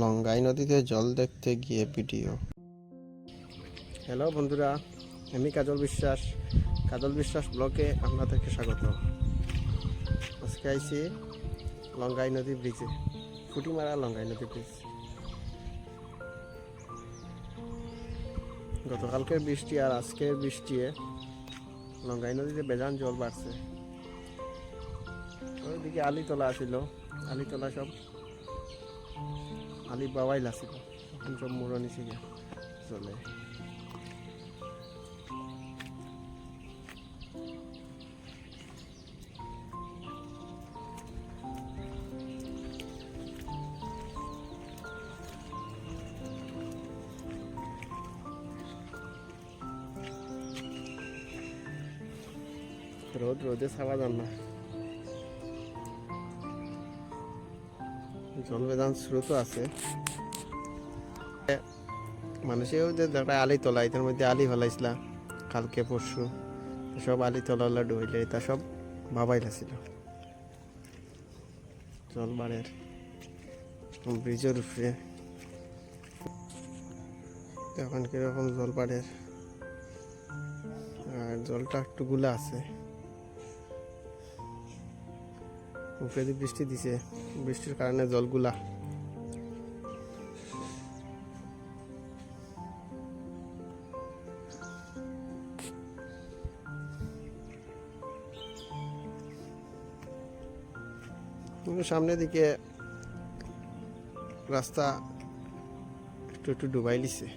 লঙ্গাই নদীতে জল দেখতে গিয়ে ভিডিও। হ্যালো বন্ধুরা, আমি কাজল বিশ্বাস ব্লগে আপনাদেরকে স্বাগত। আজকে আইছি লঙ্গাই নদী ব্রিজে, ফুটিমারা লঙ্গাই নদী ব্রিজ। গতকালকের বৃষ্টি আর আজকের বৃষ্টি লঙ্গাই নদীতে বেজান জল বাড়ছে। ওইদিকে আলিতলা আসিল, আলিতলা সব আলি বাবাইল আসিল, এখন সব মুড়নি শিখে চলে। রোদে ছাওয়া যান না, জল বেদান স্রোত আছে। মানুষেও যে একটা আলি তোলা, এটার মধ্যে আলি ফেলাইছিল কালকে পরশু, সব আলি তোলা ডুইলে এটা সব ভাবাই ছিল। জল বাড়ের ব্রিজের উপরে এখন কিরকম জল বাড়ের, আর জলটা একটু গুলা আছে। উপরে বৃষ্টি দিছে, বৃষ্টির কারণে জলগুলা সামনের দিকে রাস্তা একটু ডুবাই লিছে।